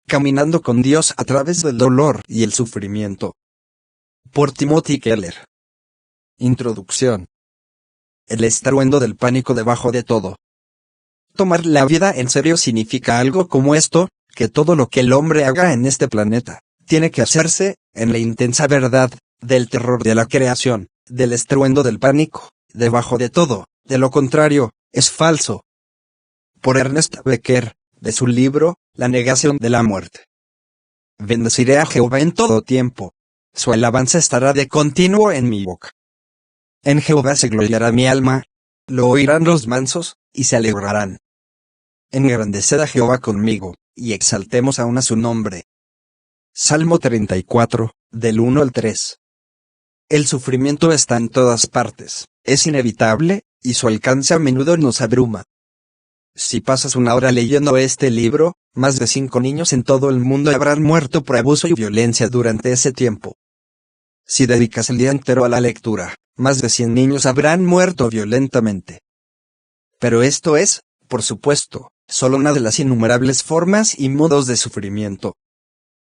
Caminando con Dios a través del dolor y el sufrimiento. Por Timothy Keller. Introducción. El estruendo del pánico debajo de todo. Tomar la vida en serio significa algo como esto, que todo lo que el hombre haga en este planeta, tiene que hacerse, en la intensa verdad, del terror de la creación, del estruendo del pánico, debajo de todo, de lo contrario, es falso. Por Ernest Becker, de su libro, La negación de la muerte. Bendeciré a Jehová en todo tiempo. Su alabanza estará de continuo en mi boca. En Jehová se gloriará mi alma. Lo oirán los mansos, y se alegrarán. Engrandeced a Jehová conmigo, y exaltemos aún a su nombre. Salmo 34, del 1 al 3. El sufrimiento está en todas partes, es inevitable, y su alcance a menudo nos abruma. Si pasas una hora leyendo este libro, más de 5 niños en todo el mundo habrán muerto por abuso y violencia durante ese tiempo. Si dedicas el día entero a la lectura, más de 100 niños habrán muerto violentamente. Pero esto es, por supuesto, solo una de las innumerables formas y modos de sufrimiento.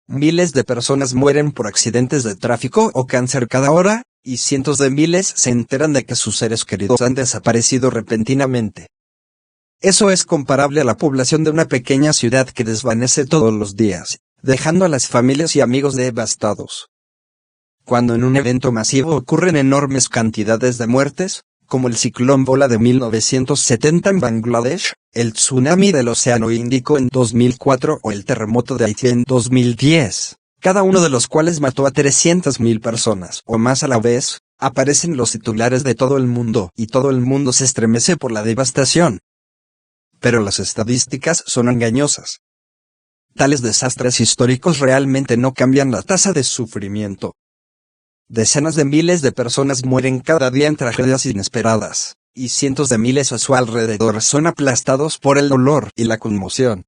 Miles de personas mueren por accidentes de tráfico o cáncer cada hora, y cientos de miles se enteran de que sus seres queridos han desaparecido repentinamente. Eso es comparable a la población de una pequeña ciudad que desvanece todos los días, dejando a las familias y amigos devastados. Cuando en un evento masivo ocurren enormes cantidades de muertes, como el ciclón Bola de 1970 en Bangladesh, el tsunami del Océano Índico en 2004 o el terremoto de Haití en 2010, cada uno de los cuales mató a 300.000 personas o más a la vez, aparecen los titulares de todo el mundo y todo el mundo se estremece por la devastación. Pero las estadísticas son engañosas. Tales desastres históricos realmente no cambian la tasa de sufrimiento. Decenas de miles de personas mueren cada día en tragedias inesperadas, y cientos de miles a su alrededor son aplastados por el dolor y la conmoción.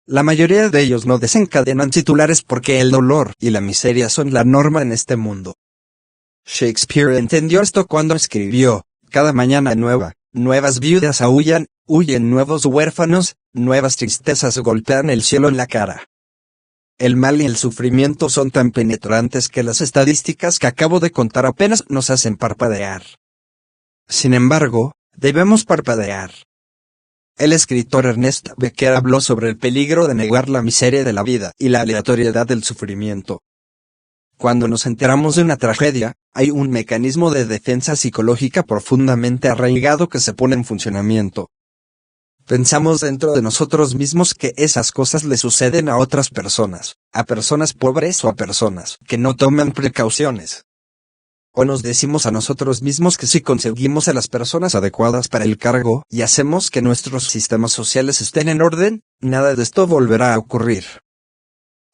La mayoría de ellos no desencadenan titulares porque el dolor y la miseria son la norma en este mundo. Shakespeare entendió esto cuando escribió, cada mañana nueva, nuevas viudas aúllan, huyen nuevos huérfanos, nuevas tristezas golpean el cielo en la cara. El mal y el sufrimiento son tan penetrantes que las estadísticas que acabo de contar apenas nos hacen parpadear. Sin embargo, debemos parpadear. El escritor Ernest Becker habló sobre el peligro de negar la miseria de la vida y la aleatoriedad del sufrimiento. Cuando nos enteramos de una tragedia, hay un mecanismo de defensa psicológica profundamente arraigado que se pone en funcionamiento. Pensamos dentro de nosotros mismos que esas cosas le suceden a otras personas, a personas pobres o a personas que no toman precauciones. O nos decimos a nosotros mismos que si conseguimos a las personas adecuadas para el cargo y hacemos que nuestros sistemas sociales estén en orden, nada de esto volverá a ocurrir.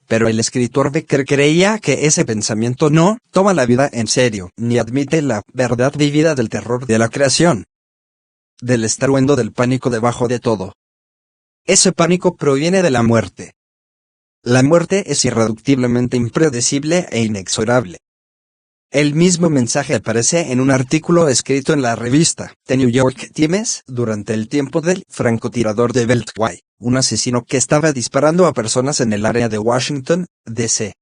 Pero el escritor Becker creía que ese pensamiento no toma la vida en serio, ni admite la verdad vivida del terror de la creación. Del estruendo del pánico debajo de todo. Ese pánico proviene de la muerte. La muerte es irreductiblemente impredecible e inexorable. El mismo mensaje aparece en un artículo escrito en la revista The New York Times durante el tiempo del francotirador de Beltway, un asesino que estaba disparando a personas en el área de Washington, D.C.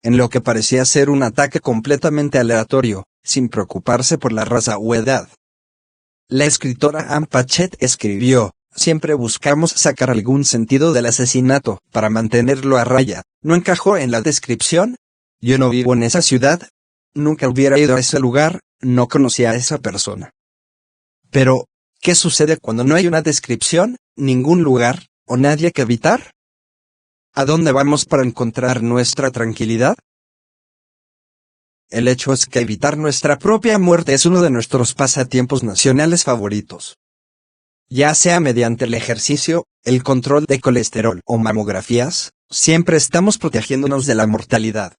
En lo que parecía ser un ataque completamente aleatorio, sin preocuparse por la raza o edad. La escritora Ann Patchett escribió, siempre buscamos sacar algún sentido del asesinato, para mantenerlo a raya. ¿No encajó en la descripción? Yo no vivo en esa ciudad. Nunca hubiera ido a ese lugar, no conocía a esa persona. Pero, ¿qué sucede cuando no hay una descripción, ningún lugar, o nadie que evitar? ¿A dónde vamos para encontrar nuestra tranquilidad? El hecho es que evitar nuestra propia muerte es uno de nuestros pasatiempos nacionales favoritos. Ya sea mediante el ejercicio, el control de colesterol o mamografías, siempre estamos protegiéndonos de la mortalidad.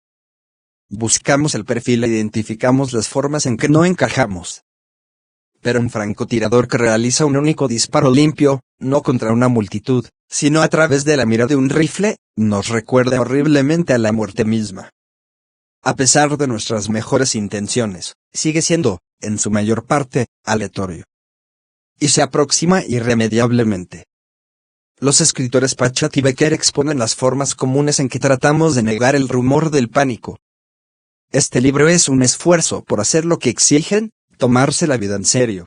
Buscamos el perfil e identificamos las formas en que no encajamos. Pero un francotirador que realiza un único disparo limpio, no contra una multitud, sino a través de la mira de un rifle, nos recuerda horriblemente a la muerte misma. A pesar de nuestras mejores intenciones, sigue siendo, en su mayor parte, aleatorio. Y se aproxima irremediablemente. Los escritores Pachat y Becker exponen las formas comunes en que tratamos de negar el rumor del pánico. Este libro es un esfuerzo por hacer lo que exigen, tomarse la vida en serio.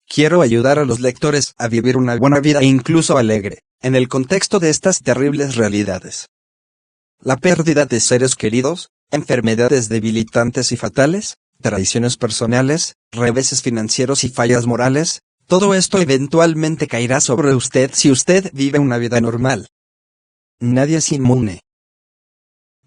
Quiero ayudar a los lectores a vivir una buena vida e incluso alegre, en el contexto de estas terribles realidades. La pérdida de seres queridos, enfermedades debilitantes y fatales, traiciones personales, reveses financieros y fallas morales, todo esto eventualmente caerá sobre usted si usted vive una vida normal. Nadie es inmune.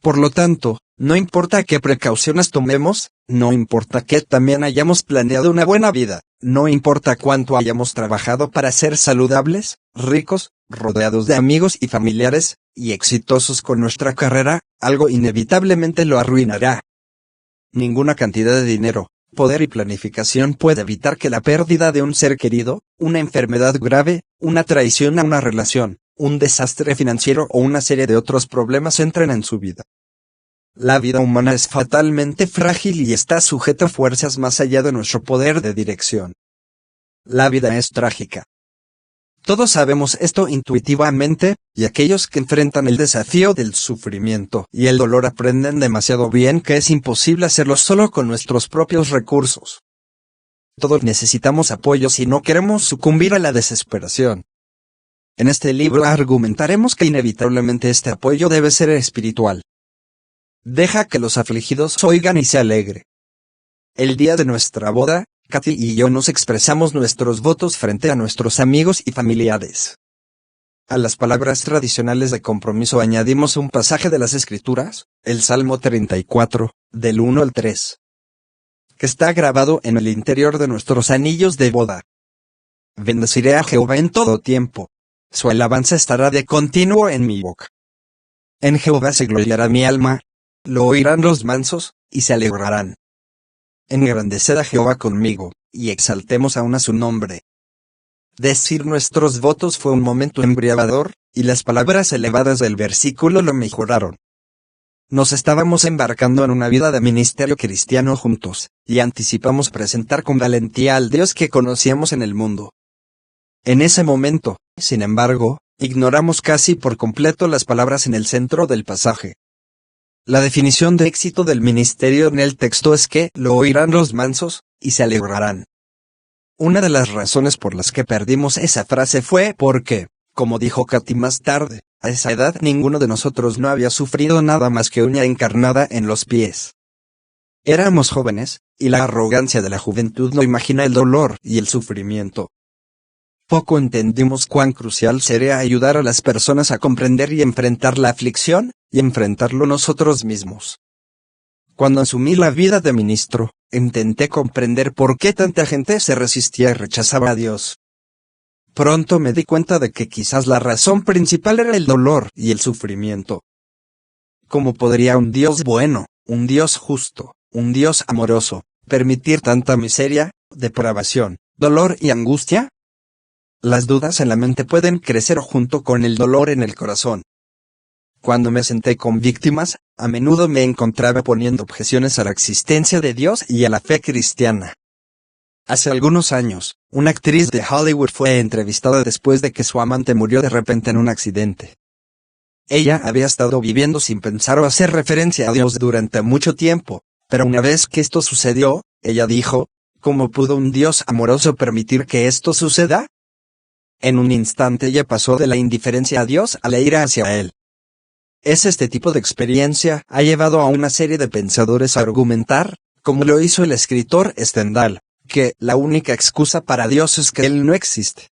Por lo tanto, no importa qué precauciones tomemos, no importa que también hayamos planeado una buena vida, no importa cuánto hayamos trabajado para ser saludables, ricos, rodeados de amigos y familiares, y exitosos con nuestra carrera, algo inevitablemente lo arruinará. Ninguna cantidad de dinero, poder y planificación puede evitar que la pérdida de un ser querido, una enfermedad grave, una traición a una relación, un desastre financiero o una serie de otros problemas entren en su vida. La vida humana es fatalmente frágil y está sujeta a fuerzas más allá de nuestro poder de dirección. La vida es trágica. Todos sabemos esto intuitivamente, y aquellos que enfrentan el desafío del sufrimiento y el dolor aprenden demasiado bien que es imposible hacerlo solo con nuestros propios recursos. Todos necesitamos apoyo si no queremos sucumbir a la desesperación. En este libro argumentaremos que inevitablemente este apoyo debe ser espiritual. Deja que los afligidos oigan y se alegre. El día de nuestra boda, Kathy y yo nos expresamos nuestros votos frente a nuestros amigos y familiares. A las palabras tradicionales de compromiso añadimos un pasaje de las Escrituras, el Salmo 34, del 1 al 3, que está grabado en el interior de nuestros anillos de boda. Bendeciré a Jehová en todo tiempo. Su alabanza estará de continuo en mi boca. En Jehová se gloriará mi alma. Lo oirán los mansos, y se alegrarán. Engrandeced a Jehová conmigo, y exaltemos aún a su nombre. Decir nuestros votos fue un momento embriagador, y las palabras elevadas del versículo lo mejoraron. Nos estábamos embarcando en una vida de ministerio cristiano juntos, y anticipamos presentar con valentía al Dios que conocíamos en el mundo. En ese momento, sin embargo, ignoramos casi por completo las palabras en el centro del pasaje. La definición de éxito del ministerio en el texto es que lo oirán los mansos, y se alegrarán. Una de las razones por las que perdimos esa frase fue porque, como dijo Kathy más tarde, a esa edad ninguno de nosotros no había sufrido nada más que uña encarnada en los pies. Éramos jóvenes, y la arrogancia de la juventud no imagina el dolor y el sufrimiento. Poco entendimos cuán crucial sería ayudar a las personas a comprender y enfrentar la aflicción, y enfrentarlo nosotros mismos. Cuando asumí la vida de ministro, intenté comprender por qué tanta gente se resistía y rechazaba a Dios. Pronto me di cuenta de que quizás la razón principal era el dolor y el sufrimiento. ¿Cómo podría un Dios bueno, un Dios justo, un Dios amoroso, permitir tanta miseria, depravación, dolor y angustia? Las dudas en la mente pueden crecer junto con el dolor en el corazón. Cuando me senté con víctimas, a menudo me encontraba poniendo objeciones a la existencia de Dios y a la fe cristiana. Hace algunos años, una actriz de Hollywood fue entrevistada después de que su amante murió de repente en un accidente. Ella había estado viviendo sin pensar o hacer referencia a Dios durante mucho tiempo, pero una vez que esto sucedió, ella dijo, ¿cómo pudo un Dios amoroso permitir que esto suceda? En un instante ella pasó de la indiferencia a Dios a la ira hacia Él. Este tipo de experiencia ha llevado a una serie de pensadores a argumentar, como lo hizo el escritor Stendhal, que la única excusa para Dios es que Él no existe.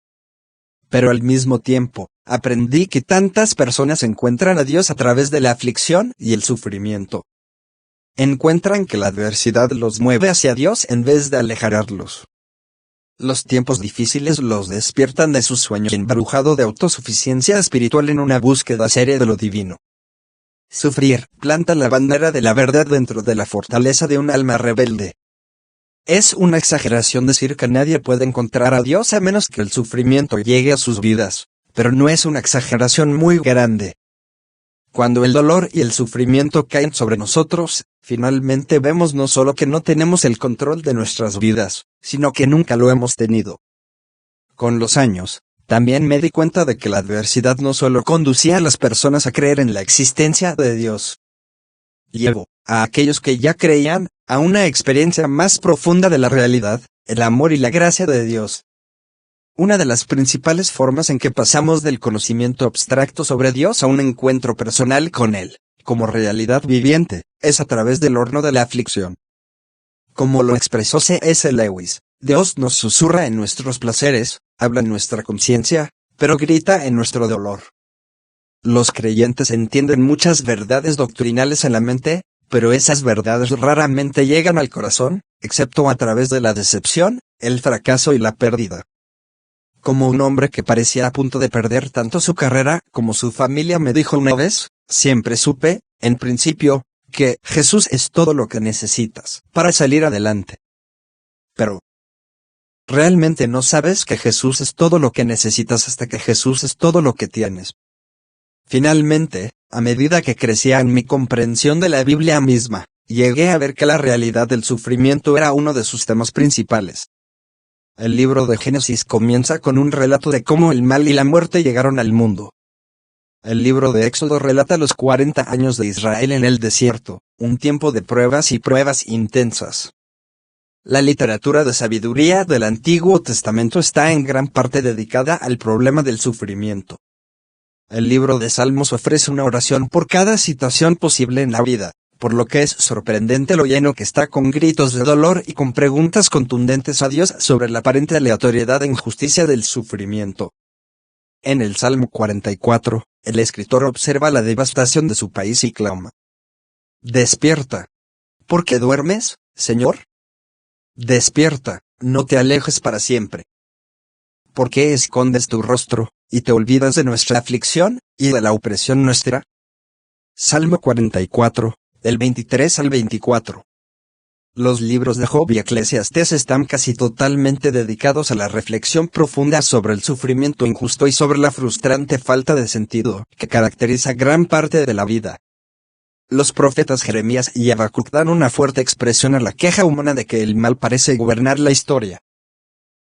Pero al mismo tiempo, aprendí que tantas personas encuentran a Dios a través de la aflicción y el sufrimiento. Encuentran que la adversidad los mueve hacia Dios en vez de alejarlos. Los tiempos difíciles los despiertan de su sueño embrujado de autosuficiencia espiritual en una búsqueda seria de lo divino. Sufrir planta la bandera de la verdad dentro de la fortaleza de un alma rebelde. Es una exageración decir que nadie puede encontrar a Dios a menos que el sufrimiento llegue a sus vidas, pero no es una exageración muy grande. Cuando el dolor y el sufrimiento caen sobre nosotros, finalmente vemos no solo que no tenemos el control de nuestras vidas, sino que nunca lo hemos tenido. Con los años, también me di cuenta de que la adversidad no solo conducía a las personas a creer en la existencia de Dios. Llevó a aquellos que ya creían a una experiencia más profunda de la realidad, el amor y la gracia de Dios. Una de las principales formas en que pasamos del conocimiento abstracto sobre Dios a un encuentro personal con Él, como realidad viviente, es a través del horno de la aflicción. Como lo expresó C.S. Lewis, Dios nos susurra en nuestros placeres, habla en nuestra conciencia, pero grita en nuestro dolor. Los creyentes entienden muchas verdades doctrinales en la mente, pero esas verdades raramente llegan al corazón, excepto a través de la decepción, el fracaso y la pérdida. Como un hombre que parecía a punto de perder tanto su carrera como su familia me dijo una vez, siempre supe, en principio, que Jesús es todo lo que necesitas para salir adelante. Pero realmente no sabes que Jesús es todo lo que necesitas hasta que Jesús es todo lo que tienes. Finalmente, a medida que crecía en mi comprensión de la Biblia misma, llegué a ver que la realidad del sufrimiento era uno de sus temas principales. El libro de Génesis comienza con un relato de cómo el mal y la muerte llegaron al mundo. El libro de Éxodo relata los 40 años de Israel en el desierto, un tiempo de pruebas y pruebas intensas. La literatura de sabiduría del Antiguo Testamento está en gran parte dedicada al problema del sufrimiento. El libro de Salmos ofrece una oración por cada situación posible en la vida, por lo que es sorprendente lo lleno que está con gritos de dolor y con preguntas contundentes a Dios sobre la aparente aleatoriedad e injusticia del sufrimiento. En el Salmo 44, el escritor observa la devastación de su país y clama: «Despierta. ¿Por qué duermes, Señor? Despierta, no te alejes para siempre. ¿Por qué escondes tu rostro, y te olvidas de nuestra aflicción, y de la opresión nuestra?» Salmo 44, del 23 al 24. Los libros de Job y Eclesiastés están casi totalmente dedicados a la reflexión profunda sobre el sufrimiento injusto y sobre la frustrante falta de sentido que caracteriza gran parte de la vida. Los profetas Jeremías y Habacuc dan una fuerte expresión a la queja humana de que el mal parece gobernar la historia.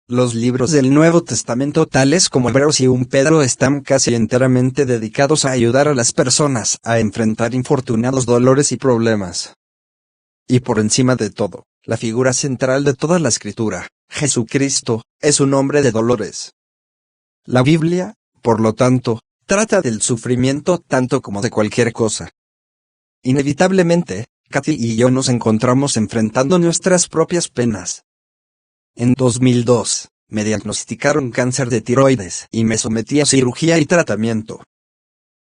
Los libros del Nuevo Testamento tales como Hebreos y 1 Pedro están casi enteramente dedicados a ayudar a las personas a enfrentar infortunados dolores y problemas. Y por encima de todo, la figura central de toda la Escritura, Jesucristo, es un hombre de dolores. La Biblia, por lo tanto, trata del sufrimiento tanto como de cualquier cosa. Inevitablemente, Kathy y yo nos encontramos enfrentando nuestras propias penas. En 2002, me diagnosticaron cáncer de tiroides y me sometí a cirugía y tratamiento.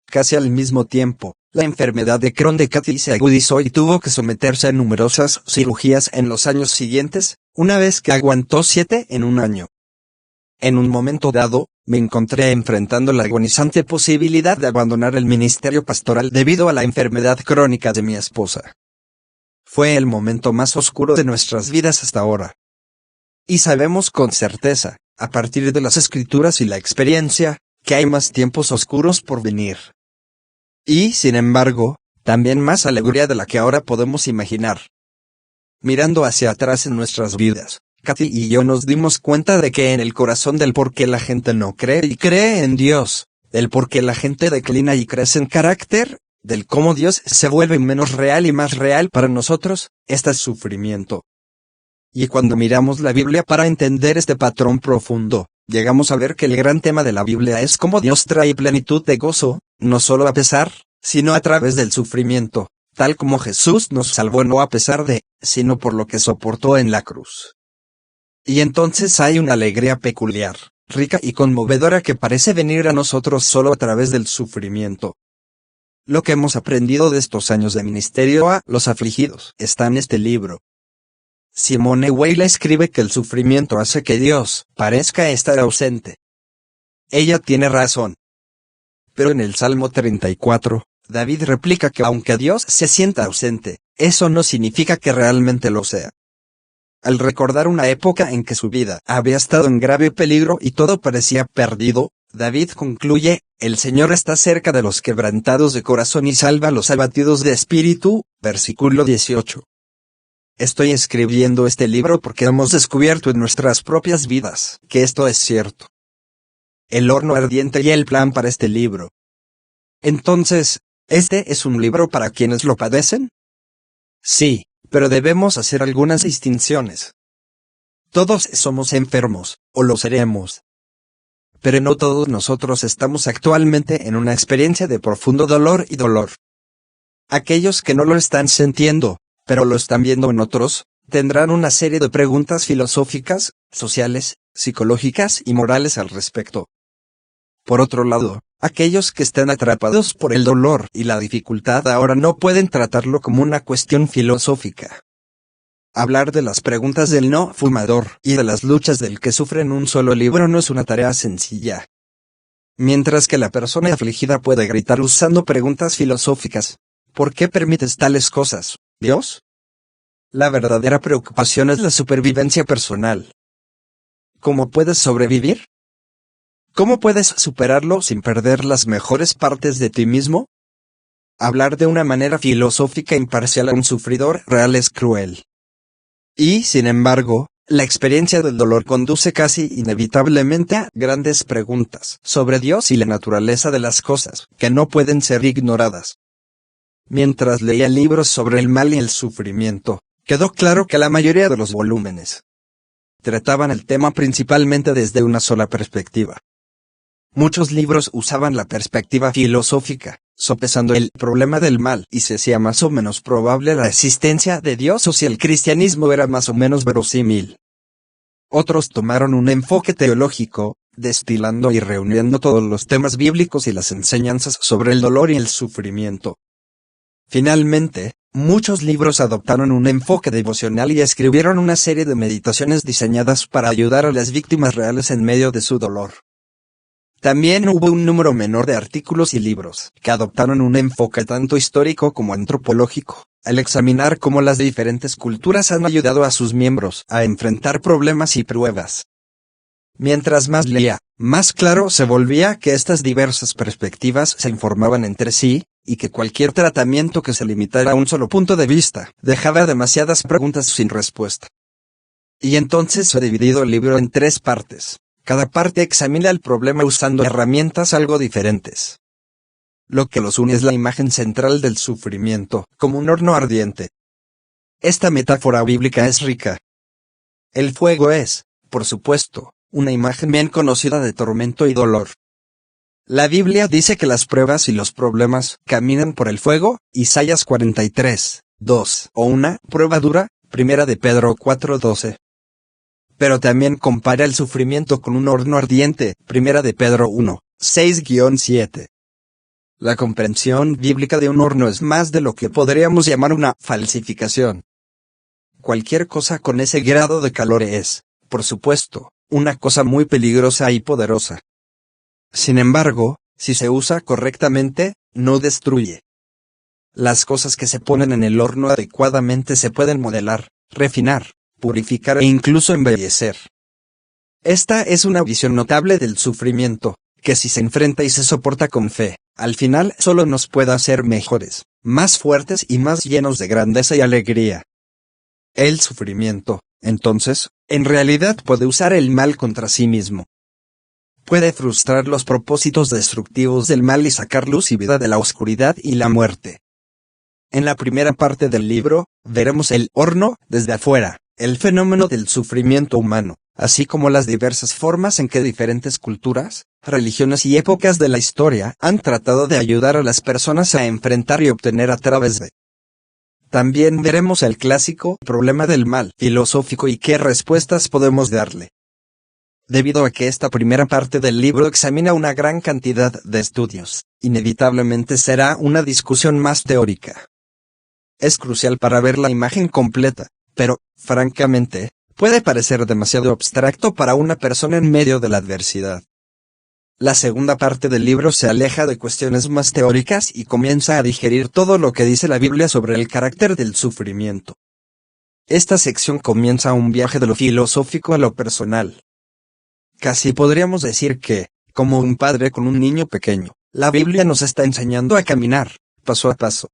Casi al mismo tiempo, la enfermedad de Crohn de Kathy se agudizó y tuvo que someterse a numerosas cirugías en los años siguientes, una vez que aguantó 7 en un año. En un momento dado, me encontré enfrentando la agonizante posibilidad de abandonar el ministerio pastoral debido a la enfermedad crónica de mi esposa. Fue el momento más oscuro de nuestras vidas hasta ahora. Y sabemos con certeza, a partir de las Escrituras y la experiencia, que hay más tiempos oscuros por venir. Y, sin embargo, también más alegría de la que ahora podemos imaginar. Mirando hacia atrás en nuestras vidas, Kathy y yo nos dimos cuenta de que en el corazón del por qué la gente no cree y cree en Dios, del por qué la gente declina y crece en carácter, del cómo Dios se vuelve menos real y más real para nosotros, está sufrimiento. Y cuando miramos la Biblia para entender este patrón profundo, llegamos a ver que el gran tema de la Biblia es cómo Dios trae plenitud de gozo, no solo a pesar, sino a través del sufrimiento, tal como Jesús nos salvó no a pesar de, sino por lo que soportó en la cruz. Y entonces hay una alegría peculiar, rica y conmovedora que parece venir a nosotros solo a través del sufrimiento. Lo que hemos aprendido de estos años de ministerio a los afligidos está en este libro. Simone Weil escribe que el sufrimiento hace que Dios parezca estar ausente. Ella tiene razón. Pero en el Salmo 34, David replica que aunque Dios se sienta ausente, eso no significa que realmente lo sea. Al recordar una época en que su vida había estado en grave peligro y todo parecía perdido, David concluye: «El Señor está cerca de los quebrantados de corazón y salva a los abatidos de espíritu», versículo 18. Estoy escribiendo este libro porque hemos descubierto en nuestras propias vidas que esto es cierto. el horno ardiente y el plan para este libro. Entonces, ¿este es un libro para quienes lo padecen? Sí, pero debemos hacer algunas distinciones. Todos somos enfermos, o lo seremos. Pero no todos nosotros estamos actualmente en una experiencia de profundo dolor y dolor. Aquellos que no lo están sintiendo, pero lo están viendo en otros, tendrán una serie de preguntas filosóficas, sociales, psicológicas y morales al respecto. Por otro lado, aquellos que están atrapados por el dolor y la dificultad ahora no pueden tratarlo como una cuestión filosófica. Hablar de las preguntas del no fumador y de las luchas del que sufre en un solo libro no es una tarea sencilla. Mientras que la persona afligida puede gritar usando preguntas filosóficas: ¿por qué permites tales cosas, Dios? La verdadera preocupación es la supervivencia personal. ¿Cómo puedes sobrevivir? ¿Cómo puedes superarlo sin perder las mejores partes de ti mismo? Hablar de una manera filosófica imparcial a un sufridor real es cruel. Y, sin embargo, la experiencia del dolor conduce casi inevitablemente a grandes preguntas sobre Dios y la naturaleza de las cosas, que no pueden ser ignoradas. Mientras leía libros sobre el mal y el sufrimiento, quedó claro que la mayoría de los volúmenes trataban el tema principalmente desde una sola perspectiva. Muchos libros usaban la perspectiva filosófica, sopesando el problema del mal y se hacía más o menos probable la existencia de Dios o si el cristianismo era más o menos verosímil. Otros tomaron un enfoque teológico, destilando y reuniendo todos los temas bíblicos y las enseñanzas sobre el dolor y el sufrimiento. Finalmente, muchos libros adoptaron un enfoque devocional y escribieron una serie de meditaciones diseñadas para ayudar a las víctimas reales en medio de su dolor. También hubo un número menor de artículos y libros que adoptaron un enfoque tanto histórico como antropológico, al examinar cómo las diferentes culturas han ayudado a sus miembros a enfrentar problemas y pruebas. Mientras más leía, más claro se volvía que estas diversas perspectivas se informaban entre sí, y que cualquier tratamiento que se limitara a un solo punto de vista dejaba demasiadas preguntas sin respuesta. Y entonces se ha dividido el libro en 3 partes. Cada parte examina el problema usando herramientas algo diferentes. Lo que los une es la imagen central del sufrimiento, como un horno ardiente. Esta metáfora bíblica es rica. El fuego es, por supuesto, una imagen bien conocida de tormento y dolor. La Biblia dice que las pruebas y los problemas caminan por el fuego, Isaías 43, 2, o una prueba dura, 1 de Pedro 4:12. Pero también compara el sufrimiento con un horno ardiente, 1 de Pedro 1, 6-7. La comprensión bíblica de un horno es más de lo que podríamos llamar una falsificación. Cualquier cosa con ese grado de calor es, por supuesto, una cosa muy peligrosa y poderosa. Sin embargo, si se usa correctamente, no destruye. Las cosas que se ponen en el horno adecuadamente se pueden modelar, refinar, purificar e incluso embellecer. Esta es una visión notable del sufrimiento, que si se enfrenta y se soporta con fe, al final solo nos puede hacer mejores, más fuertes y más llenos de grandeza y alegría. El sufrimiento, entonces, en realidad puede usar el mal contra sí mismo. Puede frustrar los propósitos destructivos del mal y sacar luz y vida de la oscuridad y la muerte. En la primera parte del libro, veremos el horno desde afuera, el fenómeno del sufrimiento humano, así como las diversas formas en que diferentes culturas, religiones y épocas de la historia han tratado de ayudar a las personas a enfrentar y obtener a través de. También veremos el clásico problema del mal filosófico y qué respuestas podemos darle. Debido a que esta primera parte del libro examina una gran cantidad de estudios, inevitablemente será una discusión más teórica. Es crucial para ver la imagen completa, pero, francamente, puede parecer demasiado abstracto para una persona en medio de la adversidad. La segunda parte del libro se aleja de cuestiones más teóricas y comienza a digerir todo lo que dice la Biblia sobre el carácter del sufrimiento. Esta sección comienza un viaje de lo filosófico a lo personal. Casi podríamos decir que, como un padre con un niño pequeño, la Biblia nos está enseñando a caminar, paso a paso.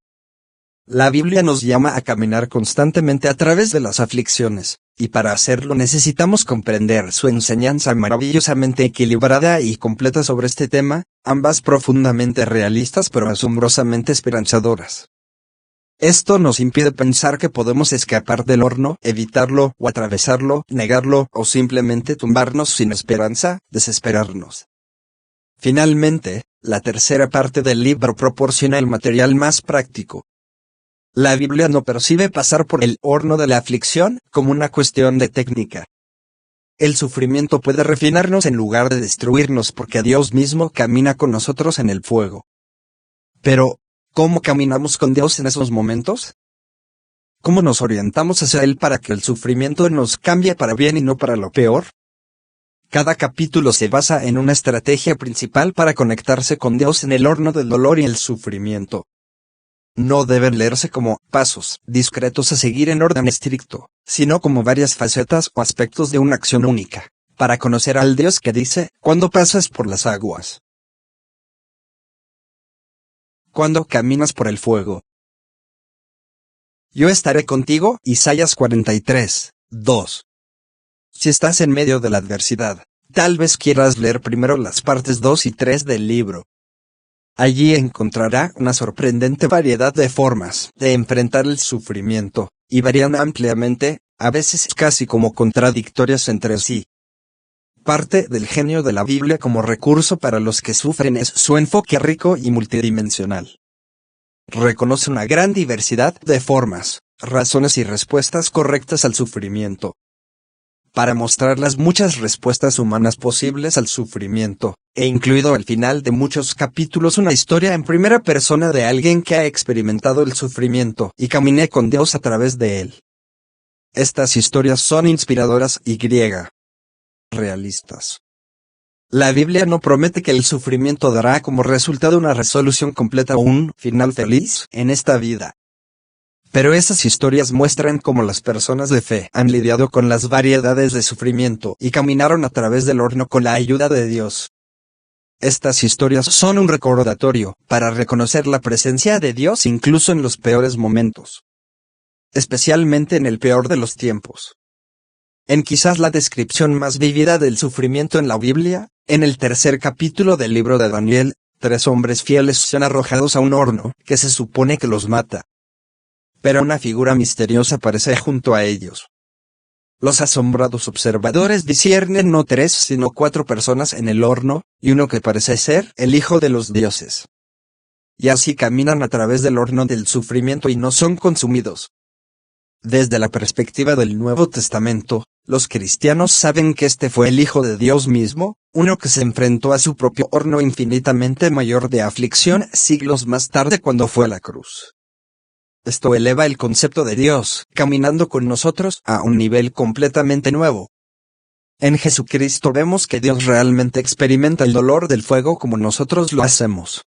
La Biblia nos llama a caminar constantemente a través de las aflicciones, y para hacerlo necesitamos comprender su enseñanza maravillosamente equilibrada y completa sobre este tema, ambas profundamente realistas pero asombrosamente esperanzadoras. Esto nos impide pensar que podemos escapar del horno, evitarlo o atravesarlo, negarlo o simplemente tumbarnos sin esperanza, desesperarnos. Finalmente, la tercera parte del libro proporciona el material más práctico. La Biblia no percibe pasar por el horno de la aflicción como una cuestión de técnica. El sufrimiento puede refinarnos en lugar de destruirnos porque Dios mismo camina con nosotros en el fuego. Pero, ¿cómo caminamos con Dios en esos momentos? ¿Cómo nos orientamos hacia Él para que el sufrimiento nos cambie para bien y no para lo peor? Cada capítulo se basa en una estrategia principal para conectarse con Dios en el horno del dolor y el sufrimiento. No deben leerse como pasos discretos a seguir en orden estricto, sino como varias facetas o aspectos de una acción única, para conocer al Dios que dice, cuando pasas por las aguas. Cuando caminas por el fuego. Yo estaré contigo, Isaías 43, 2. Si estás en medio de la adversidad, tal vez quieras leer primero las partes 2 y 3 del libro. Allí encontrará una sorprendente variedad de formas de enfrentar el sufrimiento, y varían ampliamente, a veces casi como contradictorias entre sí. Parte del genio de la Biblia como recurso para los que sufren es su enfoque rico y multidimensional. Reconoce una gran diversidad de formas, razones y respuestas correctas al sufrimiento. Para mostrar las muchas respuestas humanas posibles al sufrimiento, he incluido al final de muchos capítulos una historia en primera persona de alguien que ha experimentado el sufrimiento y caminé con Dios a través de él. Estas historias son inspiradoras y realistas. La Biblia no promete que el sufrimiento dará como resultado una resolución completa o un final feliz en esta vida. Pero esas historias muestran cómo las personas de fe han lidiado con las variedades de sufrimiento y caminaron a través del horno con la ayuda de Dios. Estas historias son un recordatorio para reconocer la presencia de Dios incluso en los peores momentos. Especialmente en el peor de los tiempos. En quizás la descripción más vívida del sufrimiento en la Biblia, en el tercer capítulo del libro de Daniel, 3 hombres fieles son arrojados a un horno que se supone que los mata. Pero una figura misteriosa aparece junto a ellos. Los asombrados observadores disciernen no 3 sino 4 personas en el horno, y uno que parece ser el Hijo de los dioses. Y así caminan a través del horno del sufrimiento y no son consumidos. Desde la perspectiva del Nuevo Testamento, los cristianos saben que este fue el Hijo de Dios mismo, uno que se enfrentó a su propio horno infinitamente mayor de aflicción siglos más tarde cuando fue a la cruz. Esto eleva el concepto de Dios, caminando con nosotros, a un nivel completamente nuevo. En Jesucristo vemos que Dios realmente experimenta el dolor del fuego como nosotros lo hacemos.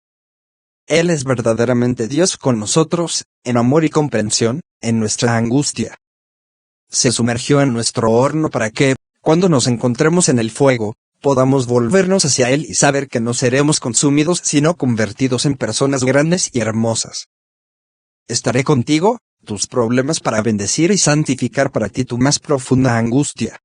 Él es verdaderamente Dios con nosotros, en amor y comprensión, en nuestra angustia. Se sumergió en nuestro horno para que, cuando nos encontremos en el fuego, podamos volvernos hacia Él y saber que no seremos consumidos sino convertidos en personas grandes y hermosas. Estaré contigo, tus problemas para bendecir y santificar para ti tu más profunda angustia.